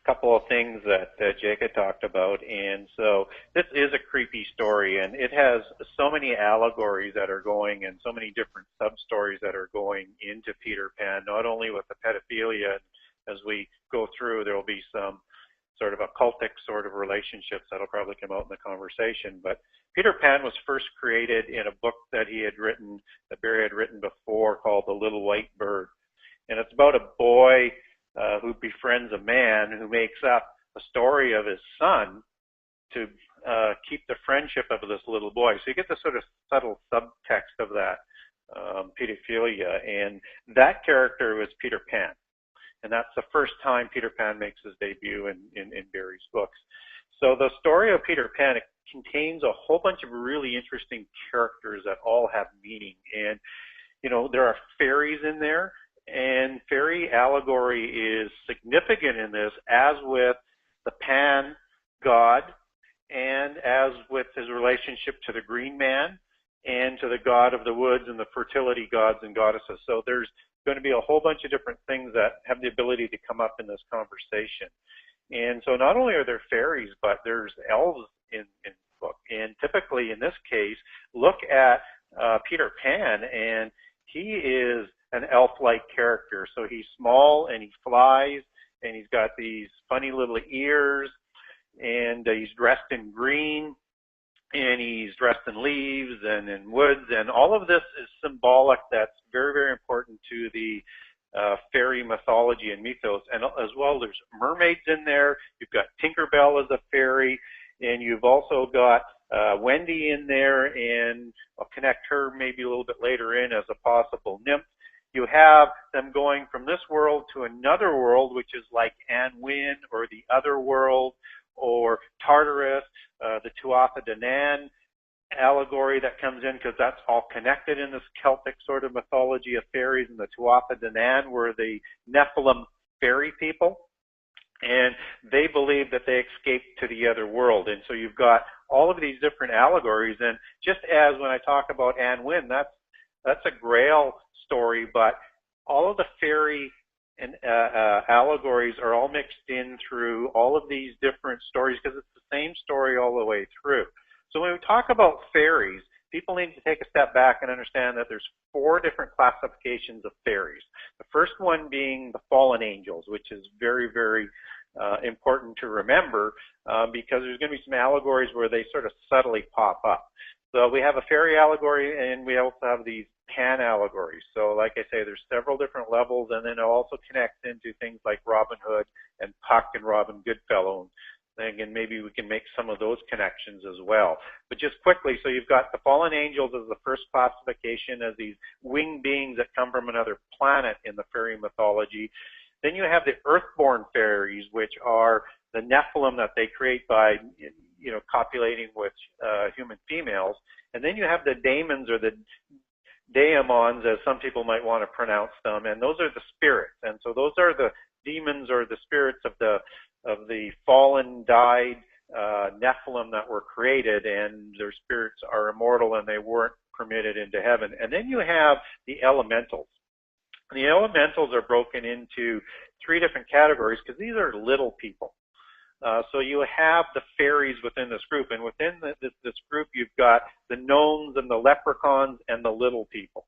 couple of things that Jake had talked about. And so this is a creepy story, and it has so many allegories that are going and so many different sub-stories that are going into Peter Pan, not only with the pedophilia. As we go through, there will be some sort of occultic sort of relationships that'll probably come out in the conversation. But Peter Pan was first created in a book that he had written, that Barry had written before, called The Little White Bird. And it's about a boy who befriends a man who makes up a story of his son to keep the friendship of this little boy. So you get the sort of subtle subtext of that pedophilia. And that character was Peter Pan. And that's the first time Peter Pan makes his debut in Barry's books. So the story of Peter Pan, it contains a whole bunch of really interesting characters that all have meaning. And, you know, there are fairies in there. And fairy allegory is significant in this, as with the Pan god, and as with his relationship to the Green Man, and to the god of the woods and the fertility gods and goddesses. So there's going to be a whole bunch of different things that have the ability to come up in this conversation. And so not only are there fairies, but there's elves in the book. And typically in this case, look at Peter Pan, and he is an elf-like character. So he's small and he flies, and he's got these funny little ears, and he's dressed in green, and he's dressed in leaves and in woods, and all of this is symbolic. That's very, very important to the fairy mythology and mythos. And as well, there's mermaids in there. You've got Tinkerbell as a fairy, and you've also got Wendy in there, and I'll connect her maybe a little bit later in as a possible nymph. You have them going from this world to another world, which is like Anwin or the other world, or Tartarus, the Tuatha De Nan allegory that comes in, because that's all connected in this Celtic sort of mythology of fairies. And the Tuatha De Nan were the Nephilim fairy people, and they believe that they escaped to the other world. And so you've got all of these different allegories. And just as when I talk about Anwin, that's a Grail story, but all of the fairy and allegories are all mixed in through all of these different stories, because it's the same story all the way through. So when we talk about fairies, people need to take a step back and understand that there's 4 different classifications of fairies. The first one being the fallen angels, which is very, very important to remember, because there's going to be some allegories where they sort of subtly pop up. So we have a fairy allegory, and we also have these Pan allegories. So like I say, there's several different levels, and then it also connects into things like Robin Hood and Puck and Robin Goodfellow. And maybe we can make some of those connections as well. But just quickly, so you've got the fallen angels as the first classification, as these winged beings that come from another planet in the fairy mythology. Then you have the earthborn fairies, which are the Nephilim that they create by, you know, copulating with human females. And then you have the daemons, or the daemons, as some people might want to pronounce them, and those are the spirits. And so those are the demons, or the spirits of the fallen, died Nephilim that were created, and their spirits are immortal, and they weren't permitted into heaven. And then you have the elementals. The elementals are broken into 3 different categories, because these are little people. So you have the fairies within this group, and within this group you've got the gnomes and the leprechauns and the little people.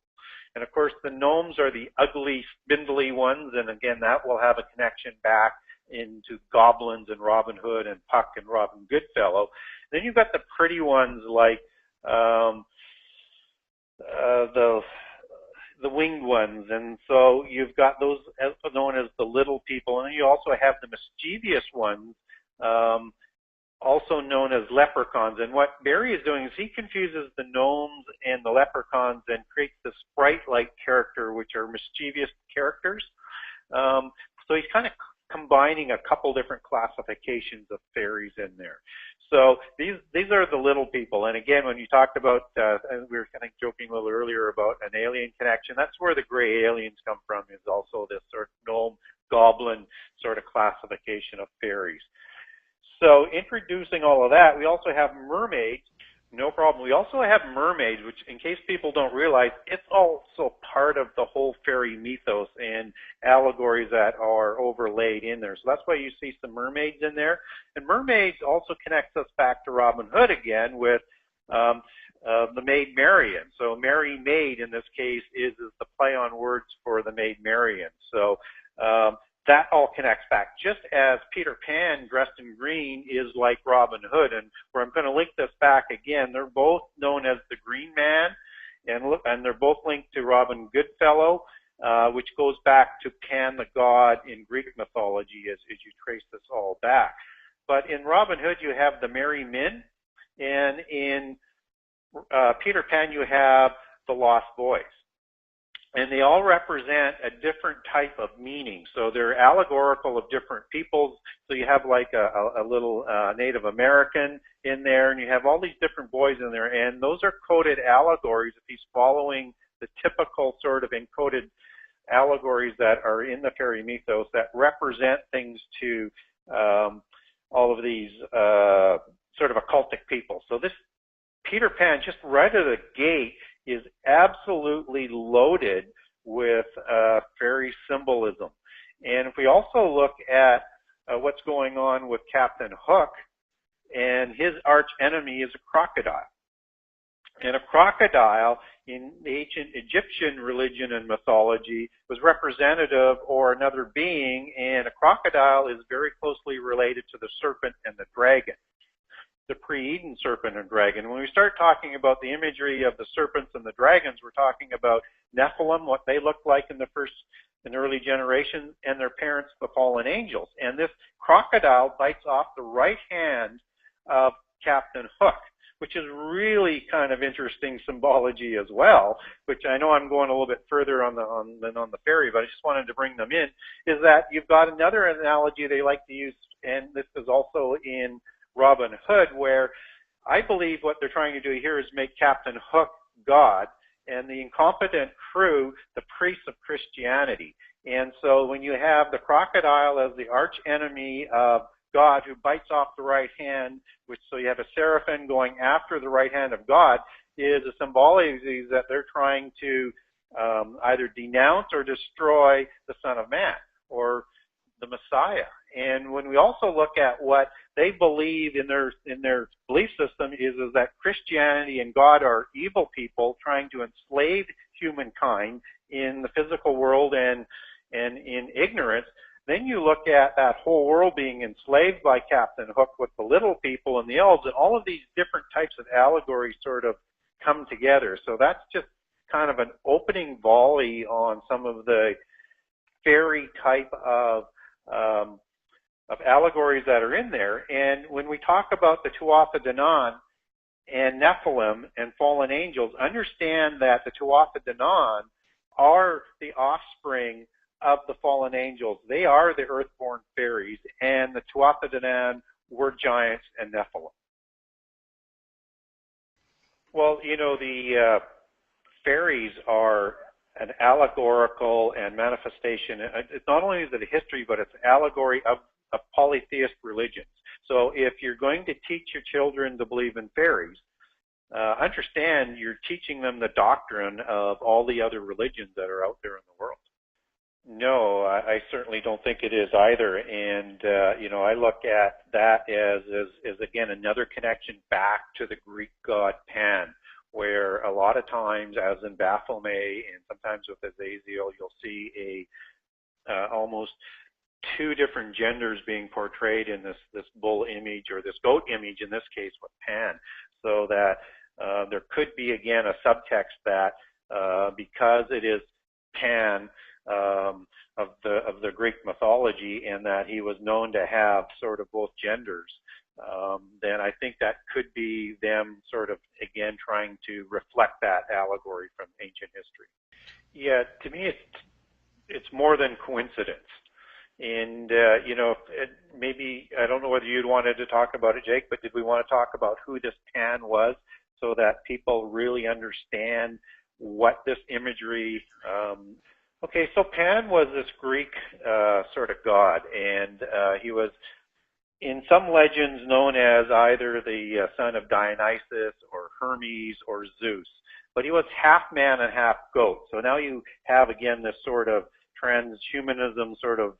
And of course the gnomes are the ugly, spindly ones, and again that will have a connection back into goblins and Robin Hood and Puck and Robin Goodfellow. Then you've got the pretty ones like the winged ones, and so you've got those known as the little people, and then you also have the mischievous ones, also known as leprechauns. And what Barry is doing is he confuses the gnomes and the leprechauns and creates this sprite-like character, which are mischievous characters. So he's kind of combining a couple different classifications of fairies in there. So these are the little people. And again, when you talked about, and we were kind of joking a little earlier about an alien connection, that's where the gray aliens come from, is also this sort of gnome, goblin sort of classification of fairies. So introducing all of that, we also have mermaids, No problem. We also have mermaids, which, in case people don't realize, it's also part of the whole fairy mythos and allegories that are overlaid in there. So that's why you see some mermaids in there. And mermaids also connects us back to Robin Hood again with the Maid Marian. So Merry Maid in this case is the play on words for the Maid Marian. So that all connects back. Just as Peter Pan dressed in green is like Robin Hood, and where I'm going to link this back again, they're both known as the Green Man, and they're both linked to Robin Goodfellow, which goes back to Pan the god in Greek mythology as you trace this all back. But in Robin Hood, you have the Merry Men, and in Peter Pan, you have the Lost Boys. And they all represent a different type of meaning. So they're allegorical of different peoples. So you have like a little Native American in there, and you have all these different boys in there. And those are coded allegories if he's following the typical sort of encoded allegories that are in the fairy mythos that represent things to all of these sort of occultic people. So this Peter Pan, just right out of the gate, is absolutely loaded with fairy symbolism. And if we also look at what's going on with Captain Hook, and his arch enemy is a crocodile. And a crocodile in the ancient Egyptian religion and mythology was representative or another being, and a crocodile is very closely related to the serpent and the dragon, the pre-Eden serpent and dragon. When we start talking about the imagery of the serpents and the dragons, we're talking about Nephilim, what they looked like in the early generations, and their parents, the fallen angels. And this crocodile bites off the right hand of Captain Hook, which is really kind of interesting symbology as well, which I know I'm going a little bit further than on the fairy, but I just wanted to bring them in, is that you've got another analogy they like to use, and this is also in Robin Hood, where I believe what they're trying to do here is make Captain Hook God and the incompetent crew the priests of Christianity. And so when you have the crocodile as the arch enemy of God who bites off the right hand, so you have a seraphim going after the right hand of God, is a symbology that they're trying to either denounce or destroy the Son of Man or the Messiah. And when we also look at what they believe in their belief system is that Christianity and God are evil people trying to enslave humankind in the physical world and in ignorance, then you look at that whole world being enslaved by Captain Hook with the little people and the elves, and all of these different types of allegories sort of come together. So that's just kind of an opening volley on some of the fairy type of allegories that are in there. And when we talk about the Tuatha De Danann and Nephilim and fallen angels, understand that the Tuatha De Danann are the offspring of the fallen angels. They are the earthborn fairies, and the Tuatha De Danann were giants and Nephilim. Well, you know, the fairies are an allegorical and manifestation. It's not only is it a history, but it's an allegory of polytheist religions. So if you're going to teach your children to believe in fairies, understand you're teaching them the doctrine of all the other religions that are out there in the world. No, I certainly don't think it is either. And, you know, I look at that as again, another connection back to the Greek god Pan, where a lot of times, as in Baphomet and sometimes with Azazel, you'll see almost two different genders being portrayed in this bull image or this goat image, in this case with Pan, so that there could be, again, a subtext that because it is Pan, of the Greek mythology, and that he was known to have sort of both genders, then I think that could be them sort of, again, trying to reflect that allegory from ancient history. Yeah, to me, it's more than coincidence. And, you know, maybe, I don't know whether you'd wanted to talk about it, Jake, but did we want to talk about who this Pan was so that people really understand what this imagery Okay, so Pan was this Greek sort of god, and he was in some legends known as either the son of Dionysus or Hermes or Zeus. But he was half man and half goat. So now you have, again, this sort of transhumanism sort of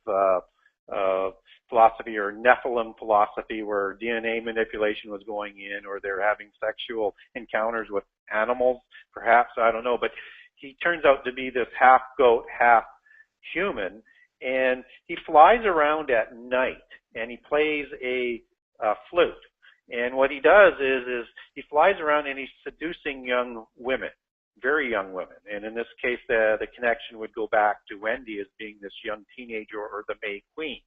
philosophy, or Nephilim philosophy, where DNA manipulation was going in, or they're having sexual encounters with animals, perhaps, I don't know. But he turns out to be this half goat, half human, and he flies around at night, and he plays a flute. And what he does is he flies around and he's seducing young women, very young women. And in this case, the connection would go back to Wendy as being this young teenager, or the May Queen,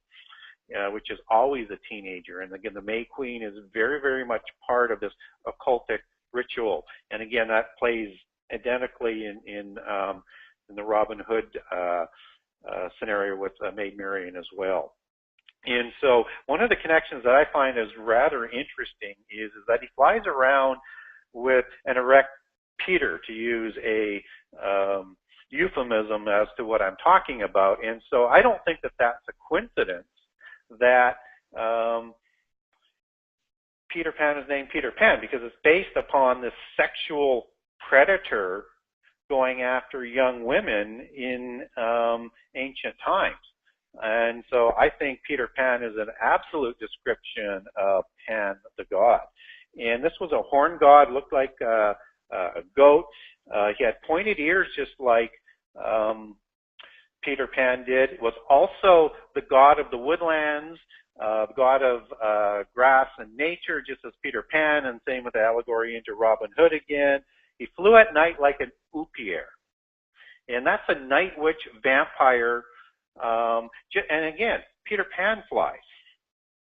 which is always a teenager. And again, the May Queen is very, very much part of this occultic ritual. And again, that plays identically in the Robin Hood scenario with Maid Marian as well. And so one of the connections that I find is rather interesting is that he flies around with an erect Peter, to use a euphemism as to what I'm talking about. And so I don't think that that's a coincidence that Peter Pan is named Peter Pan, because it's based upon this sexual predator going after young women in ancient times. And so I think Peter Pan is an absolute description of Pan the god. And this was a horned god, looked like a goat. He had pointed ears just like Peter Pan did. Was also the god of the woodlands, the god of grass and nature, just as Peter Pan, and same with the allegory into Robin Hood again. He flew at night like an oupier. And that's a night witch vampire. And again, Peter Pan flies,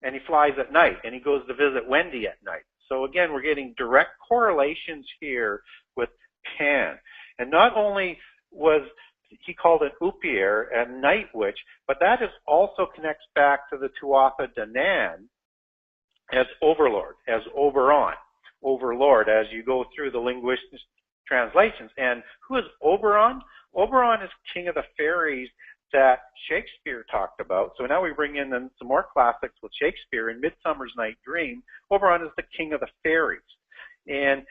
and he flies at night, and he goes to visit Wendy at night. So again, we're getting direct correlations here with Pan. And not only was he called an oupier, a night witch, but that is also connects back to the Tuatha De Nan as overlord, as Oberon, overlord, as you go through the linguistic translations. And who is Oberon? Oberon is king of the fairies that Shakespeare talked about. So now we bring in some more classics with Shakespeare. In Midsummer's Night Dream, Oberon is the king of the fairies. And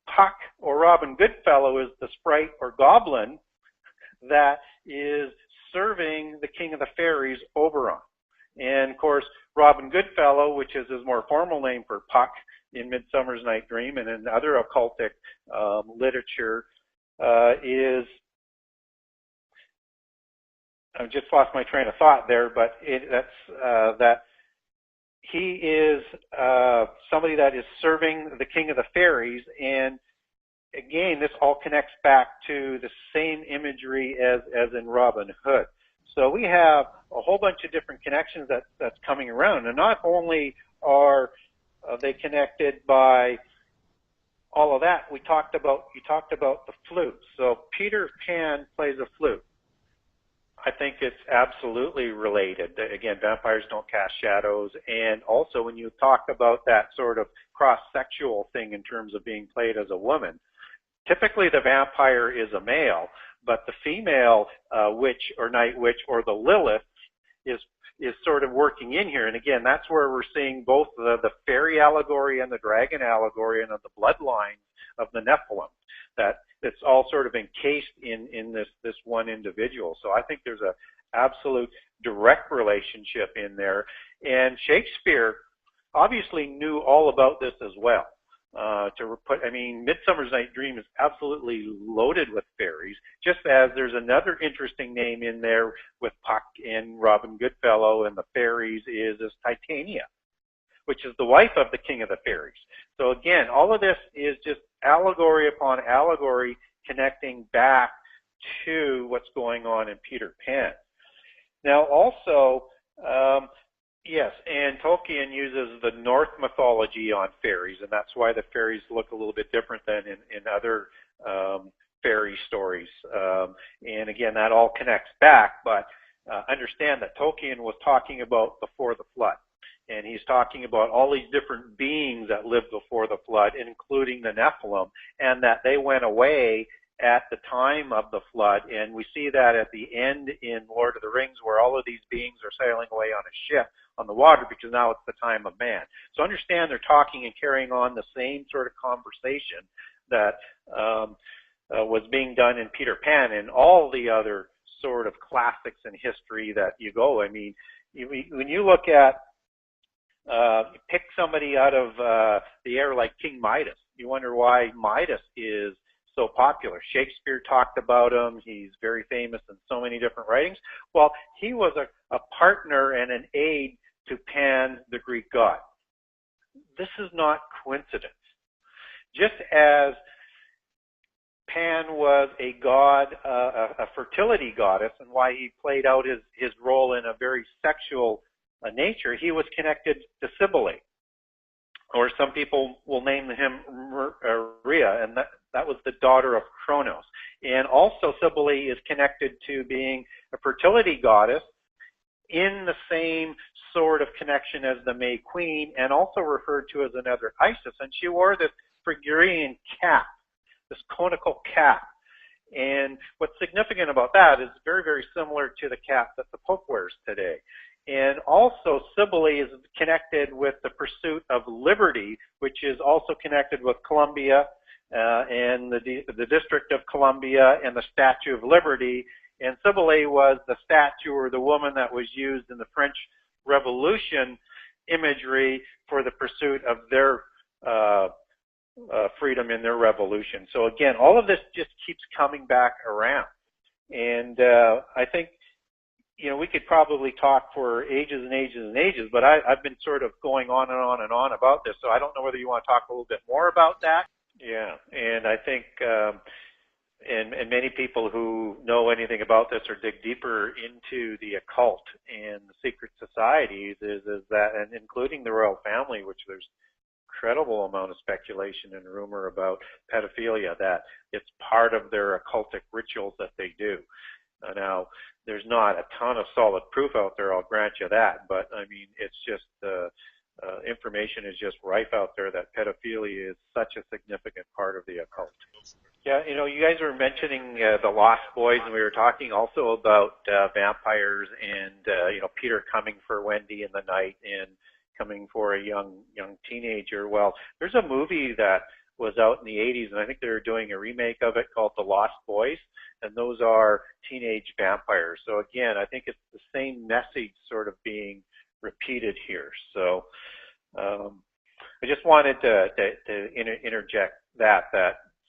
Puck, or Robin Goodfellow, is the sprite or goblin that is serving the king of the fairies, Oberon. And of course, Robin Goodfellow, which is his more formal name for Puck in Midsummer's Night Dream and in other occultic literature, is, I just lost my train of thought there, but that he is somebody that is serving the king of the fairies. And again, this all connects back to the same imagery as in Robin Hood. So we have a whole bunch of different connections that's coming around. And not only are they connected by all of that, you talked about the flute. So Peter Pan plays a flute. I think it's absolutely related. Again, vampires don't cast shadows. And also when you talk about that sort of cross-sexual thing in terms of being played as a woman, typically the vampire is a male, but the female witch or night witch or the Lilith is sort of working in here. And again, that's where we're seeing both the fairy allegory and the dragon allegory and the bloodline of the Nephilim. That it's all sort of encased in this one individual. So I think there's a absolute direct relationship in there. And Shakespeare obviously knew all about this as well. Midsummer's Night Dream is absolutely loaded with fairies, just as there's another interesting name in there with Puck and Robin Goodfellow and the fairies is Titania, which is the wife of the king of the fairies. So again, all of this is just allegory upon allegory connecting back to what's going on in Peter Pan. Now also, yes, and Tolkien uses the Norse mythology on fairies, and that's why the fairies look a little bit different than in other fairy stories. And again, that all connects back, but understand that Tolkien was talking about before the flood. And he's talking about all these different beings that lived before the flood, including the Nephilim, and that they went away at the time of the flood, and we see that at the end in Lord of the Rings, where all of these beings are sailing away on a ship on the water, because now it's the time of man. So understand they're talking and carrying on the same sort of conversation that was being done in Peter Pan and all the other sort of classics in history that you go. I mean, when you look at, pick somebody out of the air like King Midas, you wonder why Midas is so popular. Shakespeare talked about him. He's very famous in so many different writings. Well, he was a partner and an aide to Pan, the Greek god. This is not coincidence. Just as Pan was a god, a fertility goddess, and why he played out his role in a very sexual nature, he was connected to Cybele, or some people will name him Rhea, and that was the daughter of Kronos. And also Cybele is connected to being a fertility goddess in the same sort of connection as the May Queen, and also referred to as another Isis. And she wore this Phrygian cap, this conical cap. And what's significant about that is very, very similar to the cap that the Pope wears today. And also Cybele is connected with the pursuit of liberty, which is also connected with Columbia and the District of Columbia and the Statue of Liberty. And Cybele was the statue or the woman that was used in the French Revolution imagery for the pursuit of their freedom in their revolution. So again, all of this just keeps coming back around. And I think, you know, we could probably talk for ages and ages and ages, but I've been sort of going on and on and on about this, so I don't know whether you want to talk a little bit more about that. Yeah, and I think, and many people who know anything about this or dig deeper into the occult and the secret societies is that, and including the royal family, which there's incredible amount of speculation and rumor about pedophilia, that it's part of their occultic rituals that they do. Now, there's not a ton of solid proof out there, I'll grant you that, but I mean, it's just, information is just rife out there that pedophilia is such a significant part of the occult. Yeah, you know, you guys were mentioning the Lost Boys, and we were talking also about vampires and, you know, Peter coming for Wendy in the night and coming for a young teenager. Well, there's a movie that was out in the 80s, and I think they're doing a remake of it called The Lost Boys, and those are teenage vampires. So again, I think it's the same message sort of being repeated here. So I just wanted to interject that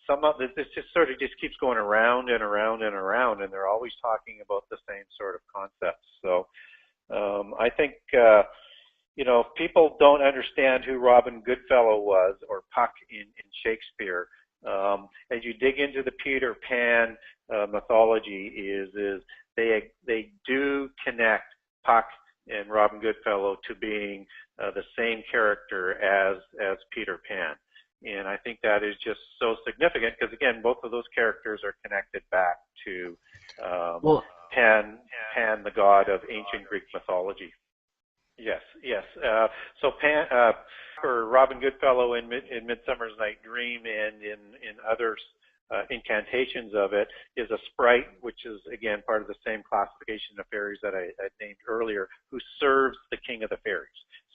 some of this just sort of just keeps going around and around and around, and they're always talking about the same sort of concepts. So I think you know, if people don't understand who Robin Goodfellow was, or Puck in Shakespeare, as you dig into the Peter Pan mythology, is they do connect Puck and Robin Goodfellow to being the same character as Peter Pan. And I think that is just so significant because, again, both of those characters are connected back to Pan, the god of ancient Greek mythology. Yes. So Pan, for Robin Goodfellow in Midsummer's Night Dream and in other incantations of it, is a sprite, which is, again, part of the same classification of fairies that I named earlier, who serves the king of the fairies.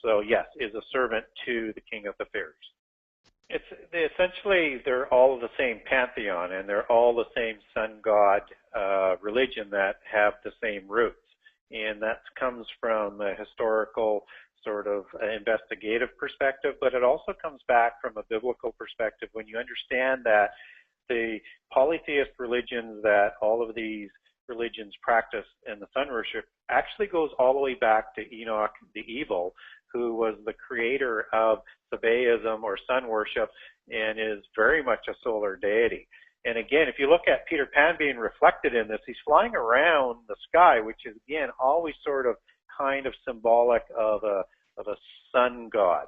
So, yes, is a servant to the king of the fairies. They're all the same pantheon, and they're all the same sun god religion that have the same roots. And that comes from a historical sort of investigative perspective, but it also comes back from a biblical perspective when you understand that the polytheist religions that all of these religions practice and the sun worship actually goes all the way back to Enoch the Evil, who was the creator of Sabaeism or sun worship and is very much a solar deity. And again, if you look at Peter Pan being reflected in this, he's flying around the sky, which is, again, always sort of kind of symbolic of a sun god.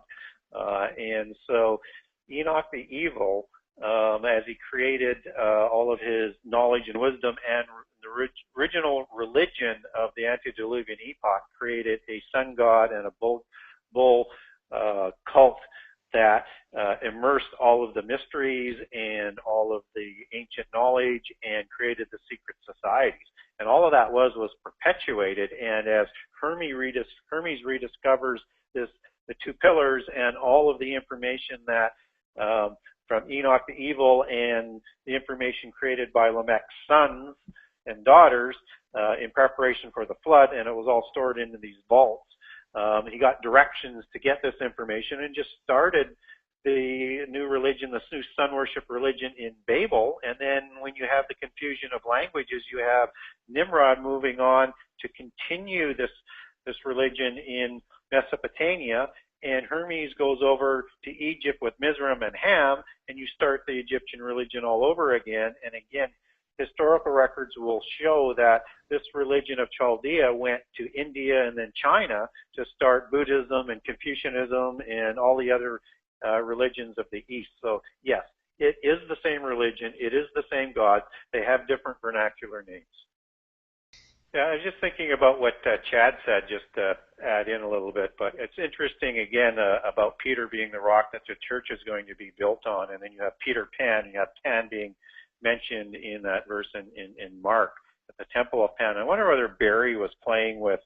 And so Enoch the Evil, as he created all of his knowledge and wisdom, and the original religion of the antediluvian epoch created a sun god and a bull cult that immersed all of the mysteries and all of the ancient knowledge and created the secret societies. And all of that was perpetuated. And as Hermes rediscovers the two pillars and all of the information that from Enoch the Evil and the information created by Lamech's sons and daughters in preparation for the flood, and it was all stored into these vaults. He got directions to get this information and just started the new religion, this new sun worship religion in Babel. And then when you have the confusion of languages, you have Nimrod moving on to continue this religion in Mesopotamia, and Hermes goes over to Egypt with Mizraim and Ham, and you start the Egyptian religion all over again. And again, historical records will show that this religion of Chaldea went to India and then China to start Buddhism and Confucianism and all the other religions of the East. So yes, it is the same religion. It is the same God. They have different vernacular names. Yeah, I was just thinking about what Chad said, just to add in a little bit, but it's interesting, again, about Peter being the rock that the church is going to be built on, and then you have Peter Pan, you have Pan being mentioned in that verse in Mark, at the Temple of Pan. I wonder whether Barry was playing with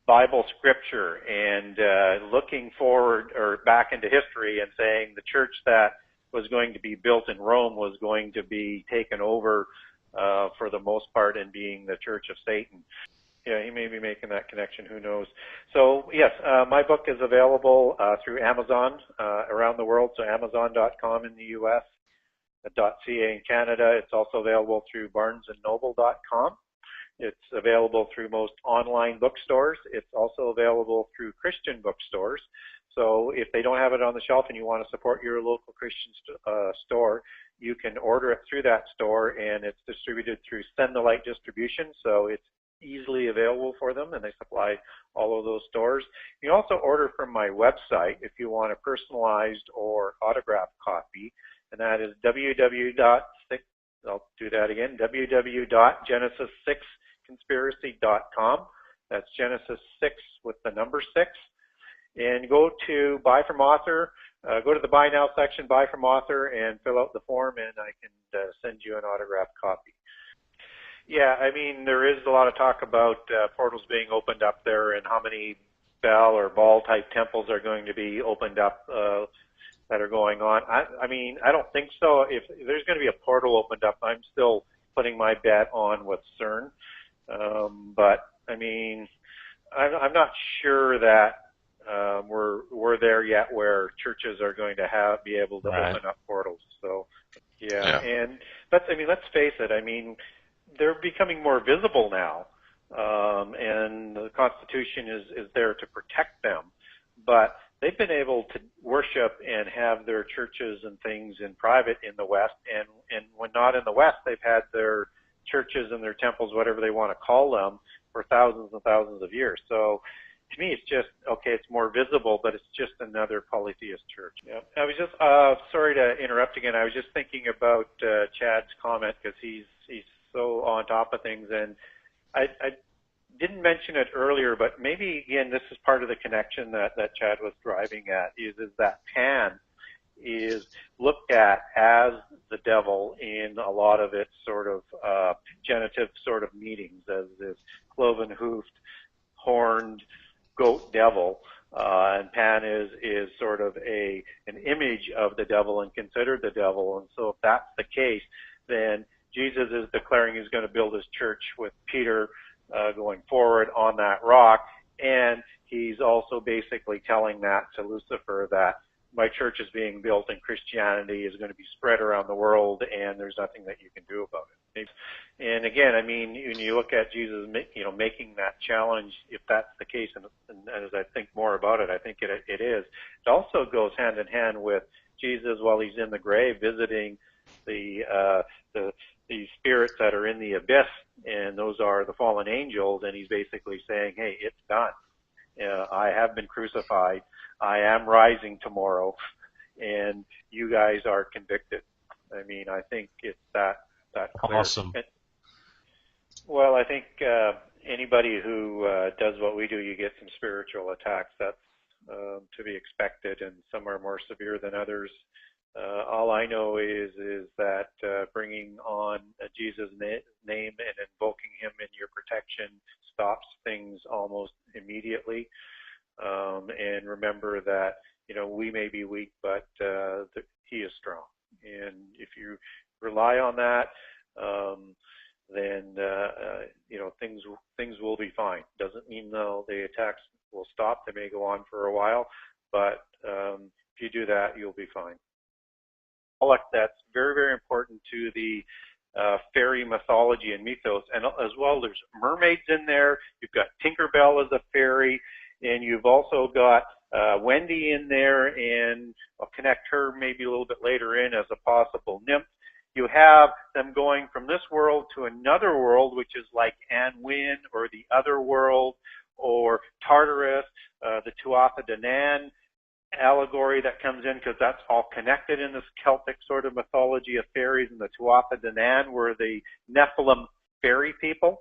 Bible scripture and looking forward or back into history and saying the church that was going to be built in Rome was going to be taken over for the most part and being the church of Satan. Yeah, he may be making that connection. Who knows? So, yes, my book is available through Amazon around the world, so Amazon.com in the U.S., .ca in Canada. It's also available through BarnesandNoble.com. It's available through most online bookstores. It's also available through Christian bookstores. So if they don't have it on the shelf and you want to support your local Christian store, you can order it through that store, and it's distributed through Send the Light Distribution, so it's easily available for them, and they supply all of those stores. You can also order from my website if you want a personalized or autographed copy, and that is www.genesis6conspiracy.com. That's Genesis 6 with the number 6. And go to Buy From Author, go to the Buy Now section, Buy From Author, and fill out the form, and I can send you an autographed copy. Yeah, I mean, there is a lot of talk about portals being opened up there and how many Baal or Baal-type temples are going to be opened up that are going on. I mean, I don't think so. If there's going to be a portal opened up, I'm still putting my bet on with CERN. But, I mean, I'm not sure that we're there yet where churches are going to be able to open up portals. So, yeah. And let's face it. I mean, they're becoming more visible now, and the Constitution is there to protect them. But they've been able to worship and have their churches and things in private in the West, and when not in the West, they've had their churches and their temples, whatever they want to call them, for thousands and thousands of years. So to me, it's just, okay, it's more visible, but it's just another polytheist church. Yeah. I was just, sorry to interrupt again, I was just thinking about Chad's comment, because he's so on top of things, and I didn't mention it earlier, but maybe, again, this is part of the connection that Chad was driving at, is that Pan is looked at as the devil in a lot of its sort of genitive sort of meetings, as this cloven-hoofed, horned goat devil, and Pan is sort of an image of the devil and considered the devil. And so if that's the case, then Jesus is declaring he's going to build his church with Peter going forward on that rock, and he's also basically telling that to Lucifer, that my church is being built and Christianity is going to be spread around the world, and there's nothing that you can do about it. And again, I mean, when you look at Jesus, making that challenge, if that's the case, and as I think more about it, I think it is. It also goes hand in hand with Jesus while he's in the grave visiting the spirits that are in the abyss, and those are the fallen angels, and he's basically saying, hey, it's done. I have been crucified. I am rising tomorrow, and you guys are convicted. I mean, I think it's that clear. Awesome. Well, I think anybody who does what we do, you get some spiritual attacks. to be expected, and some are more severe than others. All I know is that bringing on Jesus' name and invoking him in your protection stops things almost immediately. And remember that, we may be weak, but he is strong. And if you rely on that, then things will be fine. Doesn't mean though the attacks will stop. They may go on for a while, but if you do that, you'll be fine. That's very, very important to the fairy mythology and mythos, and as well there's mermaids in there. You've got Tinkerbell as a fairy, and you've also got Wendy in there, and I'll connect her maybe a little bit later in as a possible nymph. You have them going from this world to another world, which is like Anwin or the other world, or Tartarus, the Tuatha De Nan allegory that comes in, because that's all connected in this Celtic sort of mythology of fairies. And the Tuatha De Nan were the Nephilim fairy people,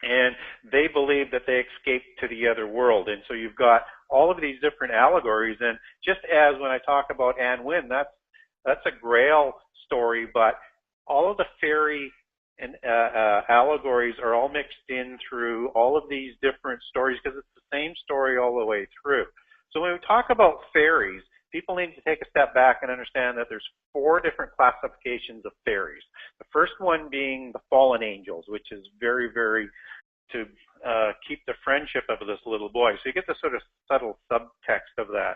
and they believe that they escaped to the other world. And so you've got all of these different allegories. And just as when I talk about Anwin, that's a Grail story, but all of the fairy and allegories are all mixed in through all of these different stories, because it's the same story all the way through. So when we talk about fairies, people need to take a step back and understand that there's 4 different classifications of fairies. The first one being the fallen angels, which is very, very to keep the friendship of this little boy. So you get the sort of subtle subtext of that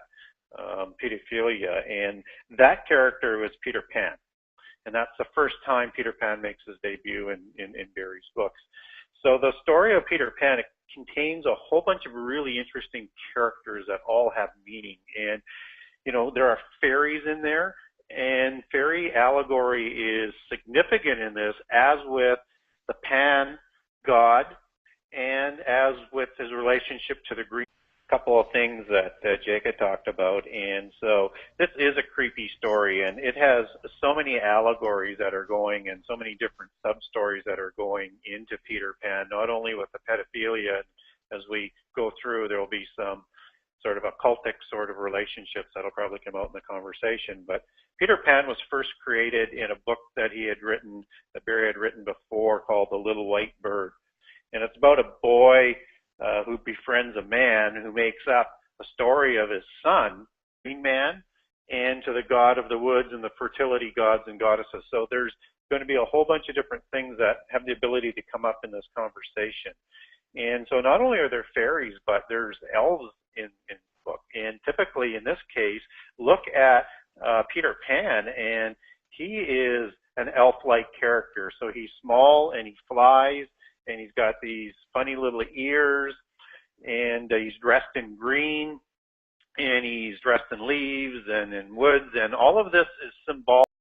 pedophilia, and that character was Peter Pan. And that's the first time Peter Pan makes his debut in Barrie's books. So the story of Peter Pan, it contains a whole bunch of really interesting characters that all have meaning. And, there are fairies in there, and fairy allegory is significant in this, as with the Pan god, and as with his relationship to the Greek. Couple of things that Jake had talked about, and so this is a creepy story, and it has so many allegories that are going, and so many different sub-stories that are going into Peter Pan, not only with the pedophilia. As we go through, there will be some sort of occultic sort of relationships that'll probably come out in the conversation, but Peter Pan was first created in a book that he had written, that Barrie had written before, called The Little White Bird, and it's about a boy who befriends a man who makes up a story of his son, Green Man, and to the god of the woods and the fertility gods and goddesses. So there's going to be a whole bunch of different things that have the ability to come up in this conversation. And so not only are there fairies, but there's elves in the book. And typically in this case, look at Peter Pan, and he is an elf-like character. So he's small, and he flies, and he's got these funny little ears, and he's dressed in green, and he's dressed in leaves and in woods, and all of this is symbolic